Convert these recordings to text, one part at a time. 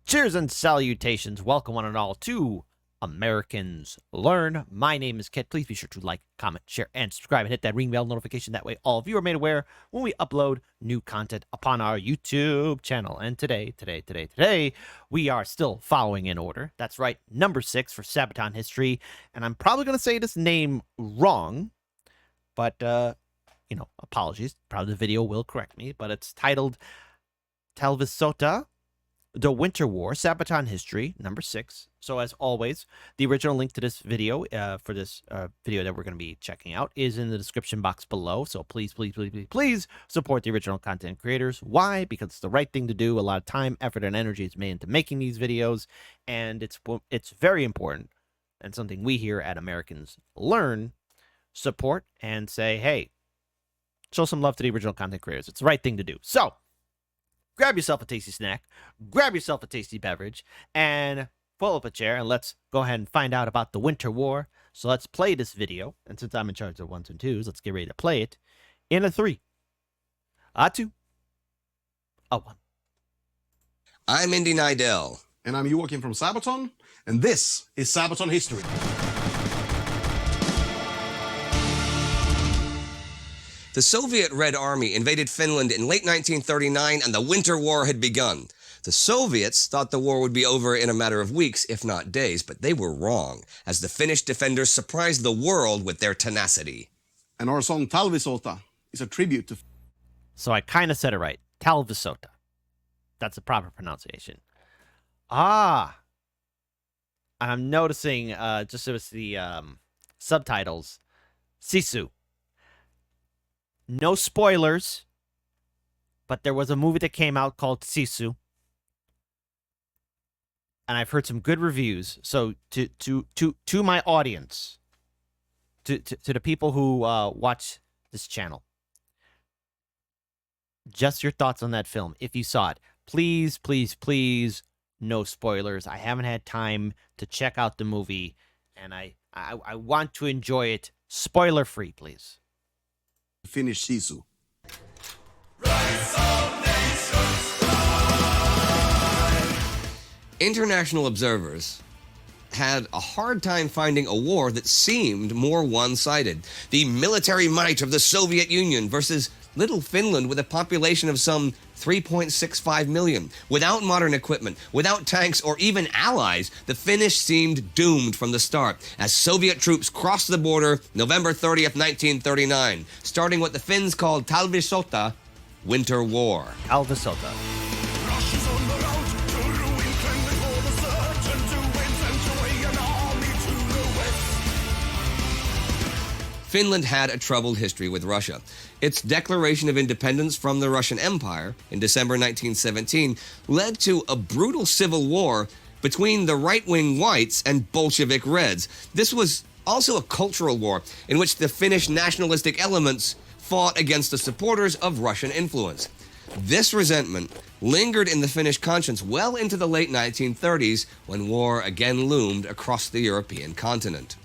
Cheers and salutations. Welcome one and all to Americans Learn. My name is Kit. Please be sure to like, comment, share, and subscribe and hit that ring bell notification. That way all of you are made aware when we upload new content upon our YouTube channel. And today, we are still following in order. That's right, number 6 for Sabaton history. And I'm probably going to say this name wrong, but, apologies. Probably the video will correct me, but it's titled Talvisota, The Winter War, Sabaton History, number 6. So as always, the original link to this video, for this video that we're going to be checking out, is in the description box below. So please support the original content creators. Why? Because it's the right thing to do. A lot of time, effort, and energy is made into making these videos, and it's very important, and something we here at Americans Learn support and say, hey, show some love to the original content creators. It's the right thing to do. So grab yourself a tasty snack, grab yourself a tasty beverage, and pull up a chair, and let's go ahead and find out about the Winter War. So let's play this video, and since I'm in charge of 1s and 2s, let's get ready to play it in a 3, a 2, a 1. I'm Indy Nidell. And I'm Joachim from Sabaton, and this is Sabaton History. The Soviet Red Army invaded Finland in late 1939, and the Winter War had begun. The Soviets thought the war would be over in a matter of weeks, if not days, but they were wrong, as the Finnish defenders surprised the world with their tenacity. And our song Talvisota is a tribute to... So I kind of said it right. Talvisota. That's the proper pronunciation. Ah. I'm noticing, just as the subtitles, SISU. No spoilers, but there was a movie that came out called SISU, and I've heard some good reviews. So to my audience, to the people who watch this channel, just your thoughts on that film if you saw it. Please, no spoilers. I haven't had time to check out the movie, and I want to enjoy it spoiler free, please. Finnish SISU. International observers had a hard time finding a war that seemed more one-sided. The military might of the Soviet Union versus little Finland with a population of some 3.65 million. Without modern equipment, without tanks or even allies, the Finnish seemed doomed from the start as Soviet troops crossed the border November 30th, 1939, starting what the Finns called Talvisota, Winter War. Talvisota. Finland had a troubled history with Russia. Its declaration of independence from the Russian Empire in December 1917 led to a brutal civil war between the right-wing whites and Bolshevik Reds. This was also a cultural war in which the Finnish nationalistic elements fought against the supporters of Russian influence. This resentment lingered in the Finnish conscience well into the late 1930s when war again loomed across the European continent.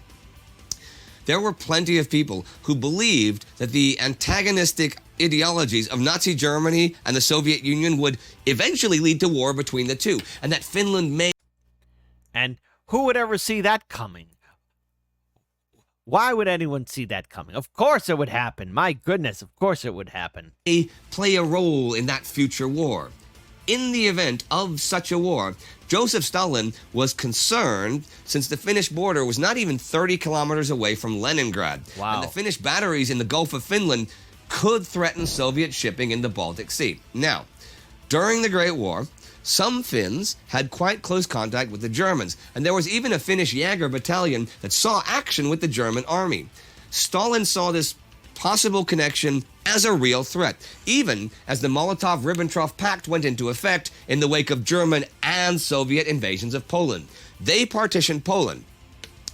There were plenty of people who believed that the antagonistic ideologies of Nazi Germany and the Soviet Union would eventually lead to war between the two, and that Finland may... And who would ever see that coming? Why would anyone see that coming? Of course it would happen. My goodness, of course it would happen. ...play a role in that future war. In the event of such a war, Joseph Stalin was concerned since the Finnish border was not even 30 kilometers away from Leningrad. Wow. And the Finnish batteries in the Gulf of Finland could threaten Soviet shipping in the Baltic Sea. Now, during the Great War, some Finns had quite close contact with the Germans, and there was even a Finnish Jaeger battalion that saw action with the German army. Stalin saw this possible connection as a real threat, even as the Molotov-Ribbentrop Pact went into effect in the wake of German and Soviet invasions of Poland. They partitioned Poland,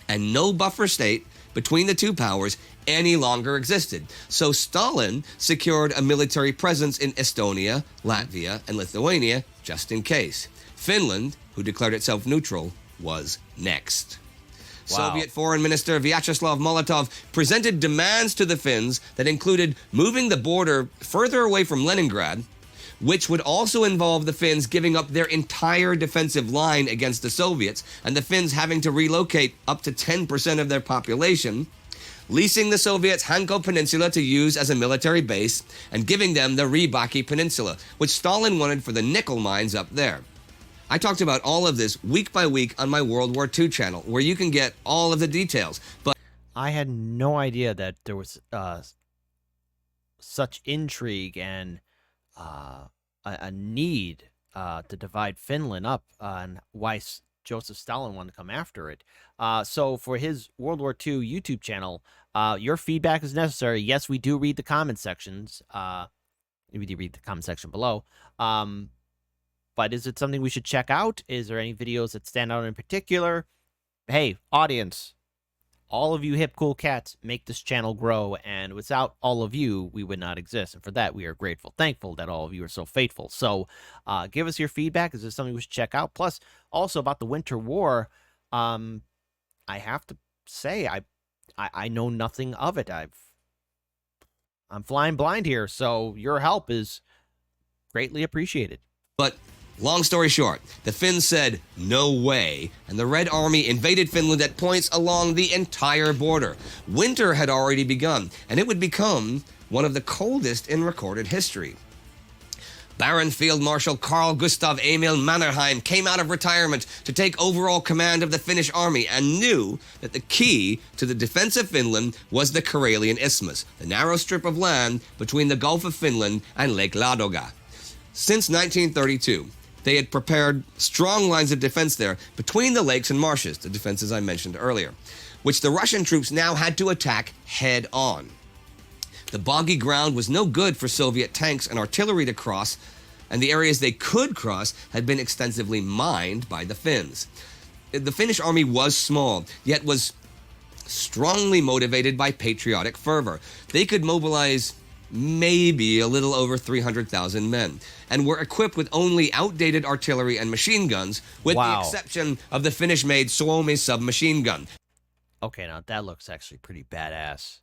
and no buffer state between the two powers any longer existed. So Stalin secured a military presence in Estonia, Latvia, and Lithuania just in case. Finland, who declared itself neutral, was next. Wow. Soviet Foreign Minister Vyacheslav Molotov presented demands to the Finns that included moving the border further away from Leningrad, which would also involve the Finns giving up their entire defensive line against the Soviets, and the Finns having to relocate up to 10% of their population, leasing the Soviets Hanko Peninsula to use as a military base, and giving them the Rybaki Peninsula, which Stalin wanted for the nickel mines up there. I talked about all of this week by week on my World War II channel, where you can get all of the details. But I had no idea that there was such intrigue and a need to divide Finland up, and why Joseph Stalin wanted to come after it. So for his World War II YouTube channel, your feedback is necessary. Yes, we do read the comment sections. We do read the comment section below. But is it something we should check out? Is there any videos that stand out in particular? Hey, audience, all of you hip cool cats make this channel grow, and without all of you, we would not exist. And for that, we are grateful, thankful that all of you are so faithful. So give us your feedback. Is this something we should check out? Plus, also about the Winter War, I have to say, I know nothing of it. I'm flying blind here, so your help is greatly appreciated. long story short, the Finns said, no way, and the Red Army invaded Finland at points along the entire border. Winter had already begun, and it would become one of the coldest in recorded history. Baron Field Marshal Carl Gustav Emil Mannerheim came out of retirement to take overall command of the Finnish army and knew that the key to the defense of Finland was the Karelian Isthmus, the narrow strip of land between the Gulf of Finland and Lake Ladoga. Since 1932, they had prepared strong lines of defense there between the lakes and marshes, the defenses I mentioned earlier, which the Russian troops now had to attack head on. The boggy ground was no good for Soviet tanks and artillery to cross, and the areas they could cross had been extensively mined by the Finns. The Finnish army was small, yet was strongly motivated by patriotic fervor. They could mobilize maybe a little over 300,000 men, and were equipped with only outdated artillery and machine guns, with the exception of the Finnish-made Suomi submachine gun. Okay, now that looks actually pretty badass.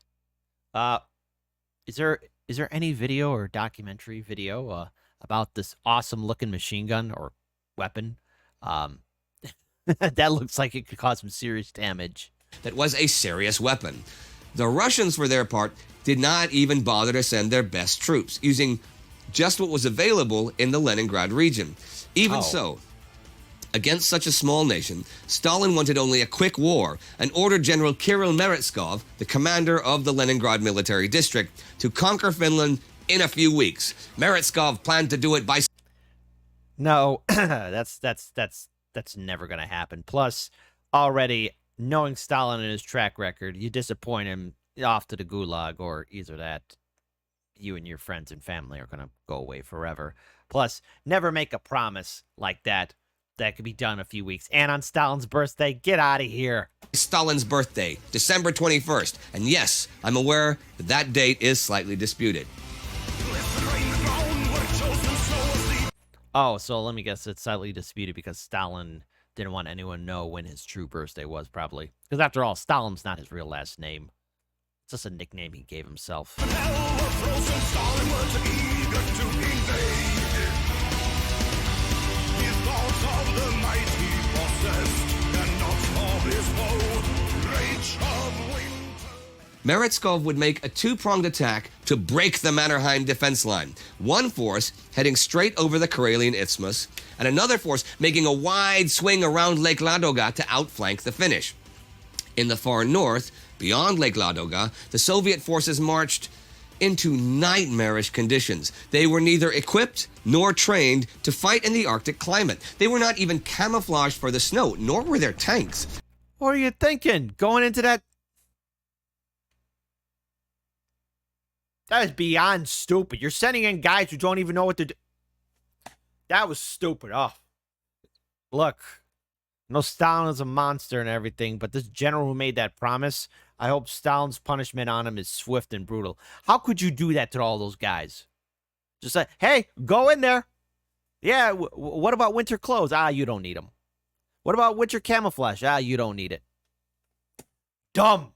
Is there any video or documentary video about this awesome-looking machine gun or weapon? That looks like it could cause some serious damage. That was a serious weapon. The Russians, for their part, did not even bother to send their best troops, using just what was available in the Leningrad region. Even so, against such a small nation, Stalin wanted only a quick war and ordered General Kirill Meretskov, the commander of the Leningrad military district, to conquer Finland in a few weeks. Meretskov planned to do it by... No, that's never going to happen. Plus, already, knowing Stalin and his track record, you disappoint him, off to the gulag, or either that you and your friends and family are going to go away forever. Plus, never make a promise like that could be done in a few weeks. And on Stalin's birthday, get out of here. Stalin's birthday, December 21st. And yes, I'm aware that that date is slightly disputed. Oh, so let me guess, it's slightly disputed because Stalin didn't want anyone to know when his true birthday was, probably. Because after all, Stalin's not his real last name. It's just a nickname he gave himself. Meretskov would make a two-pronged attack to break the Mannerheim defense line. One force heading straight over the Karelian Isthmus, and another force making a wide swing around Lake Ladoga to outflank the Finnish. In the far north, beyond Lake Ladoga, the Soviet forces marched into nightmarish conditions. They were neither equipped nor trained to fight in the Arctic climate. They were not even camouflaged for the snow, nor were their tanks. What are you thinking? Going into that? That is beyond stupid. You're sending in guys who don't even know what to do. That was stupid. Oh. Look. No, Stalin is a monster and everything, but this general who made that promise, I hope Stalin's punishment on him is swift and brutal. How could you do that to all those guys? Just like, hey, go in there. Yeah, what about winter clothes? Ah, you don't need them. What about winter camouflage? Ah, you don't need it. Dumb.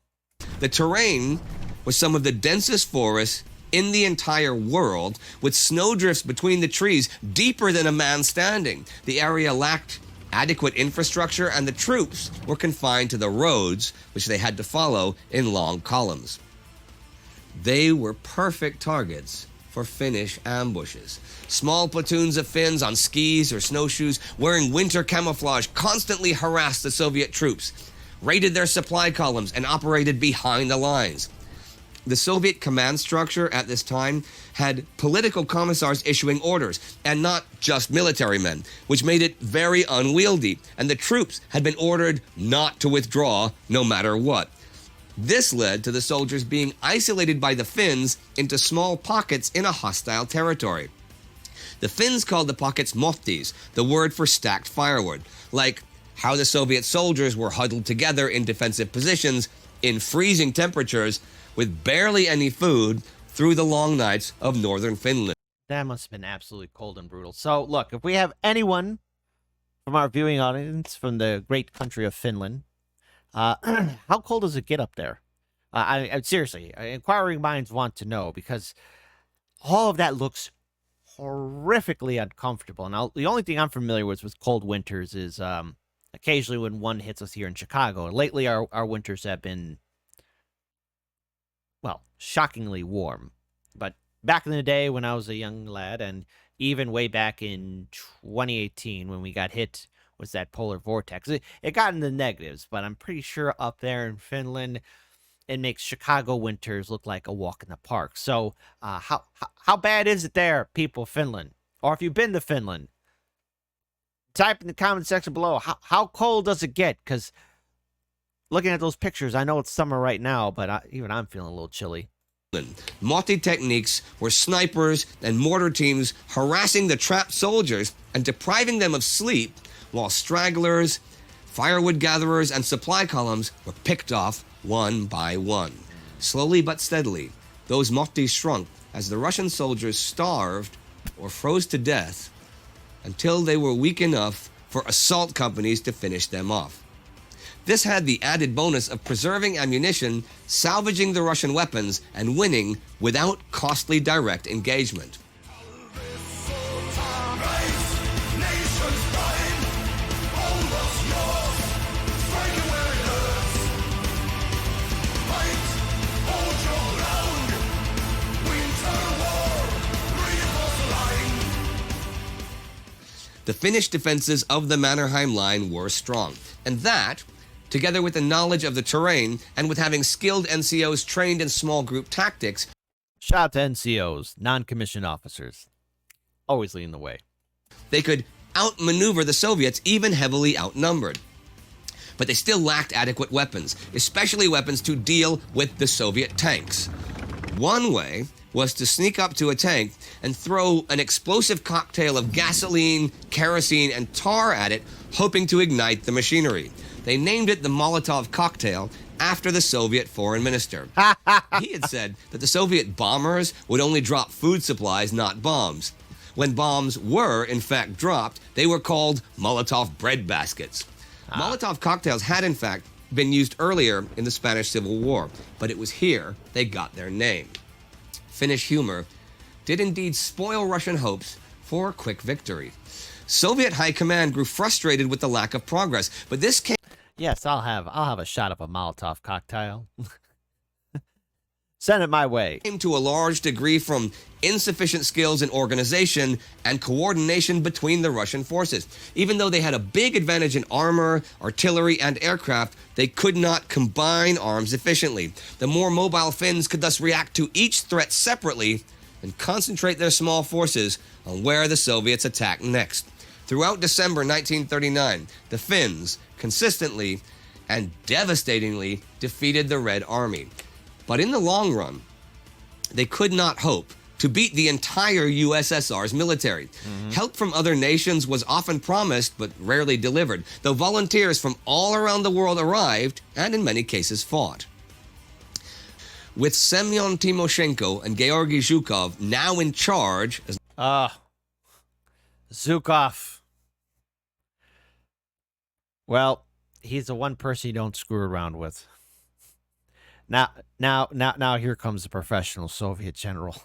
The terrain was some of the densest forests in the entire world, with snowdrifts between the trees deeper than a man standing. The area lacked adequate infrastructure, and the troops were confined to the roads, which they had to follow in long columns. They were perfect targets for Finnish ambushes. Small platoons of Finns on skis or snowshoes, wearing winter camouflage, constantly harassed the Soviet troops, raided their supply columns, and operated behind the lines. The Soviet command structure at this time had political commissars issuing orders, and not just military men, which made it very unwieldy, and the troops had been ordered not to withdraw no matter what. This led to the soldiers being isolated by the Finns into small pockets in a hostile territory. The Finns called the pockets mohtis, the word for stacked firewood, like how the Soviet soldiers were huddled together in defensive positions in freezing temperatures with barely any food through the long nights of northern Finland. That must have been absolutely cold and brutal. So, look, if we have anyone from our viewing audience from the great country of Finland, how cold does it get up there? I seriously, inquiring minds want to know, because all of that looks horrifically uncomfortable. Now, the only thing I'm familiar with cold winters is occasionally when one hits us here in Chicago. Lately, our winters have been, well, shockingly warm. But back in the day when I was a young lad, and even way back in 2018 when we got hit with that polar vortex, it got in the negatives, but I'm pretty sure up there in Finland, it makes Chicago winters look like a walk in the park. So how bad is it there, people of Finland? Or if you've been to Finland, type in the comment section below, how cold does it get? Because looking at those pictures, I know it's summer right now, but even I'm feeling a little chilly. Mohti techniques were snipers and mortar teams harassing the trapped soldiers and depriving them of sleep, while stragglers, firewood gatherers, and supply columns were picked off one by one. Slowly but steadily, those mohtis shrunk as the Russian soldiers starved or froze to death until they were weak enough for assault companies to finish them off. This had the added bonus of preserving ammunition, salvaging the Russian weapons, and winning without costly direct engagement. The Finnish defenses of the Mannerheim Line were strong, and that, together with the knowledge of the terrain and with having skilled NCOs trained in small group tactics. Shout out to NCOs, non-commissioned officers, always leading the way. They could outmaneuver the Soviets, even heavily outnumbered. But they still lacked adequate weapons, especially weapons to deal with the Soviet tanks. One way was to sneak up to a tank and throw an explosive cocktail of gasoline, kerosene, and tar at it, hoping to ignite the machinery. They named it the Molotov cocktail after the Soviet foreign minister. He had said that the Soviet bombers would only drop food supplies, not bombs. When bombs were, in fact, dropped, they were called Molotov bread baskets. Molotov cocktails had, in fact, been used earlier in the Spanish Civil War, but it was here they got their name. Finnish humor did indeed spoil Russian hopes for a quick victory. Soviet high command grew frustrated with the lack of progress, but this came... Yes, I'll have a shot of a Molotov cocktail. Send it my way. Came to a large degree from insufficient skills in organization and coordination between the Russian forces. Even though they had a big advantage in armor, artillery, and aircraft, they could not combine arms efficiently. The more mobile Finns could thus react to each threat separately and concentrate their small forces on where the Soviets attacked next. Throughout December 1939, the Finns consistently and devastatingly defeated the Red Army. But in the long run, they could not hope to beat the entire USSR's military. Help from other nations was often promised but rarely delivered, though volunteers from all around the world arrived and in many cases fought. With Semyon Timoshenko and Georgy Zhukov now in charge as Zhukov. Well, he's the one person you don't screw around with. Now, here comes the professional Soviet general,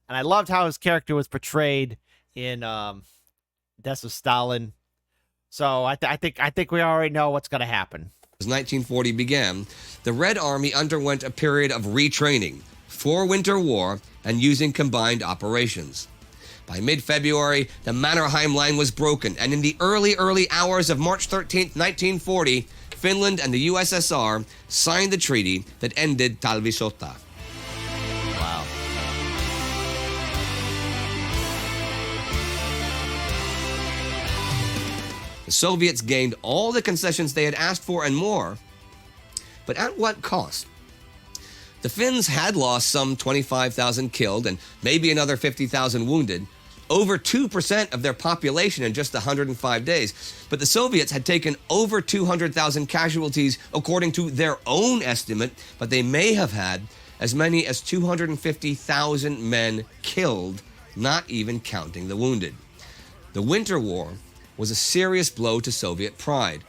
and I loved how his character was portrayed in Death of Stalin. So I think we already know what's going to happen. As 1940 began, the Red Army underwent a period of retraining for Winter War and using combined operations. By mid-February, the Mannerheim Line was broken, and in the early hours of March 13, 1940, Finland and the USSR signed the treaty that ended Talvisota. Wow. The Soviets gained all the concessions they had asked for and more, but at what cost? The Finns had lost some 25,000 killed and maybe another 50,000 wounded, over 2% of their population in just 105 days. But the Soviets had taken over 200,000 casualties according to their own estimate, but they may have had as many as 250,000 men killed, not even counting the wounded. The Winter War was a serious blow to Soviet pride,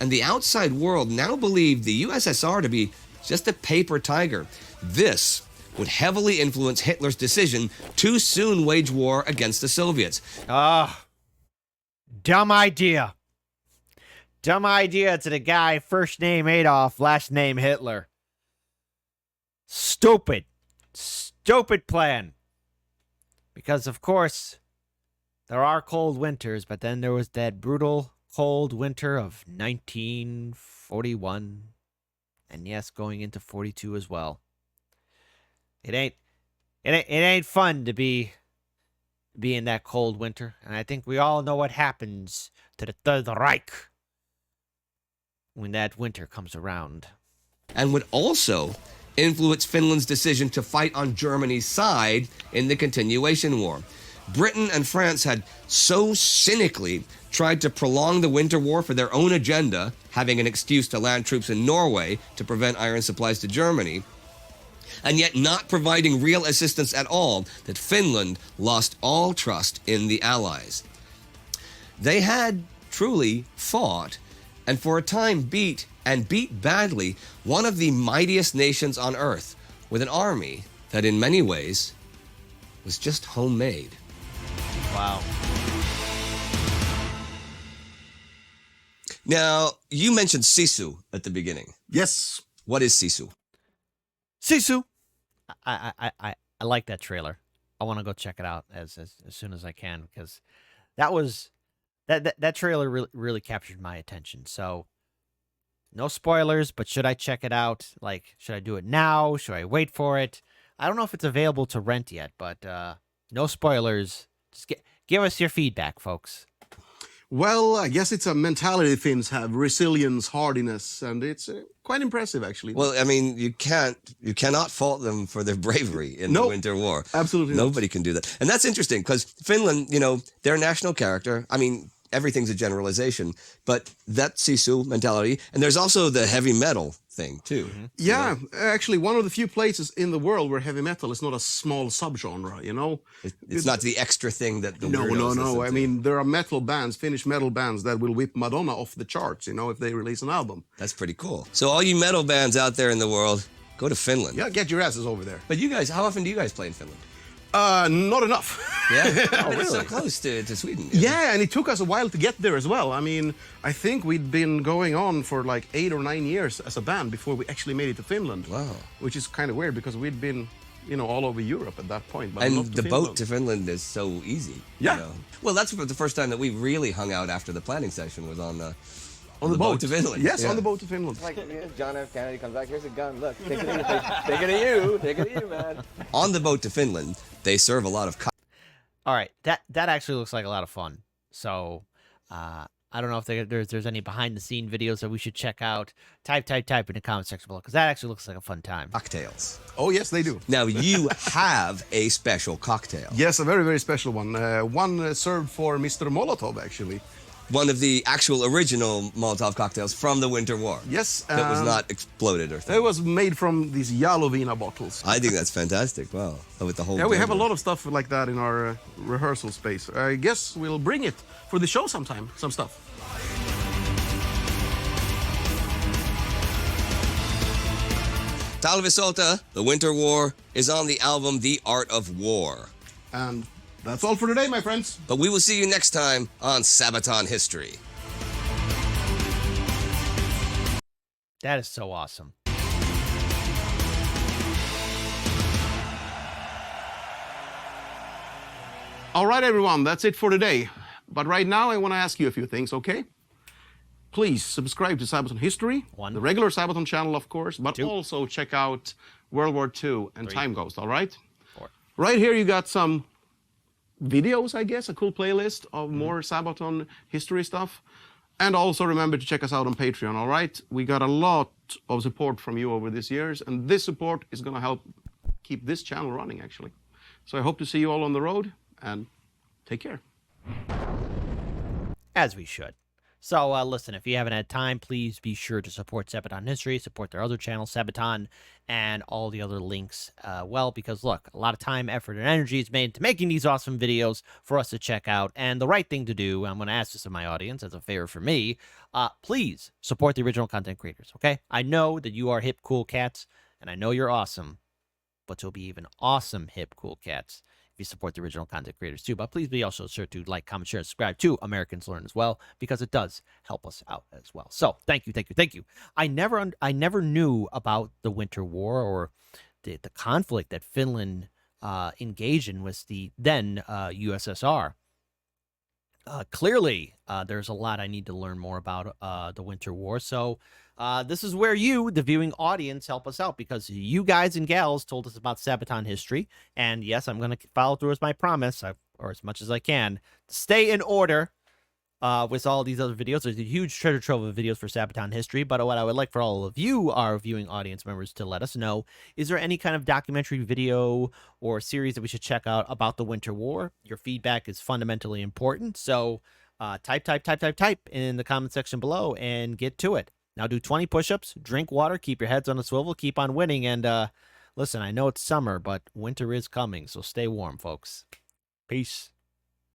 and the outside world now believed the USSR to be just a paper tiger. This would heavily influence Hitler's decision to soon wage war against the Soviets. Dumb idea. Dumb idea to the guy first name Adolf, last name Hitler. Stupid plan. Because of course there are cold winters, but then there was that brutal cold winter of 1941, and yes, going into 42 as well. It ain't fun to be in that cold winter, and I think we all know what happens to the Third Reich when that winter comes around. And would also influence Finland's decision to fight on Germany's side in the continuation war. Britain and France had so cynically tried to prolong the Winter War for their own agenda, having an excuse to land troops in Norway to prevent iron supplies to Germany, and yet not providing real assistance at all, that Finland lost all trust in the Allies. They had truly fought, and for a time beat badly, one of the mightiest nations on earth, with an army that in many ways was just homemade. Wow. Now, you mentioned SISU at the beginning. Yes. What is SISU? Sisu. I like that trailer. I want to go check it out as soon as I can, because that trailer really captured my attention. So no spoilers, but should I check it out? Like, should I do it now? Should I wait for it? I don't know if it's available to rent yet, but no spoilers. Just give us your feedback, folks. Well, I guess it's a mentality Finns have, resilience, hardiness, and it's quite impressive, actually. Well, I mean, you cannot fault them for their bravery in the Winter War. Absolutely not. Nobody can do that. And that's interesting, because Finland, their national character, I mean, everything's a generalization, but that Sisu mentality, and there's also the heavy metal thing, too. Mm-hmm. Yeah, actually, one of the few places in the world where heavy metal is not a small subgenre, It's not the extra thing that the No. weirdos listen I to. mean, there are metal bands, Finnish metal bands, that will whip Madonna off the charts, if they release an album. That's pretty cool. So all you metal bands out there in the world, go to Finland. Yeah, get your asses over there. But you guys, how often do you guys play in Finland? Not enough. Yeah? Oh, But it's so really? close to Sweden. Yeah, and it took us a while to get there as well. I mean, I think we'd been going on for like 8 or 9 years as a band before we actually made it to Finland. Wow. Which is kind of weird because we'd been, all over Europe at that point. But And not to the boat Finland. to Finland is so easy. Yeah. Well, that's the first time that we really hung out after the planning session was on the boat to Finland. Yes, Yeah. on the boat to Finland. Like John F. Kennedy comes back, here's a gun, look, take it at you, take it at you, man. On the boat to Finland, they serve a lot of All right, that actually looks like a lot of fun. So I don't know if there's any behind the scene videos that we should check out. Type in the comment section below, because that actually looks like a fun time. cocktails. Oh, yes, they do. Now, you have a special cocktail. Yes, a very, very special one. One served for Mr. Molotov, actually. One of the actual original Molotov cocktails from the Winter War. Yes. That was not exploded or It something. was made from these Jalovina bottles. I think that's fantastic. Wow. With the whole Yeah, we have a blender. lot of stuff like that in our rehearsal space. I guess we'll bring it for the show sometime, some stuff. Talvisota, The Winter War, is on the album The Art of War. And that's all for today, my friends. But we will see you next time on Sabaton History. That is so awesome. All right, everyone, that's it for today. But right now, I want to ask you a few things, okay? Please subscribe to Sabaton History, the regular Sabaton channel, of course, but also check out World War II and Time Ghost, all right? 4. Right here, you got some videos, I guess, a cool playlist of more Sabaton history stuff. And also remember to check us out on Patreon, all right? We got a lot of support from you over these years, and this support is going to help keep this channel running, actually. So I hope to see you all on the road, and take care. As we should. So, listen, if you haven't had time, please be sure to support Sabaton History, support their other channel, Sabaton, and all the other links, because, look, a lot of time, effort, and energy is made into making these awesome videos for us to check out, and the right thing to do, I'm going to ask this of my audience as a favor for me, please support the original content creators, okay? I know that you are hip, cool cats, and I know you're awesome, but you'll be even awesome, hip, cool cats if you support the original content creators too. But please be also sure to like, comment, share, subscribe to Americans Learn as well, because it does help us out as well. So thank you, thank you, thank you. I never knew about the Winter War or the conflict that Finland engaged in with the then USSR. Clearly, there's a lot I need to learn more about the Winter War. So this is where you, the viewing audience, help us out, because you guys and gals told us about Sabaton history. And yes, I'm going to follow through as my promise, or as much as I can, to stay in order with all these other videos. There's a huge treasure trove of videos for Sabaton history. But what I would like for all of you, our viewing audience members, to let us know, is there any kind of documentary video or series that we should check out about the Winter War? Your feedback is fundamentally important. So type in the comment section below and get to it. Now do 20 push-ups, drink water, keep your heads on a swivel, keep on winning, and listen, I know it's summer, but winter is coming, so stay warm, folks. Peace.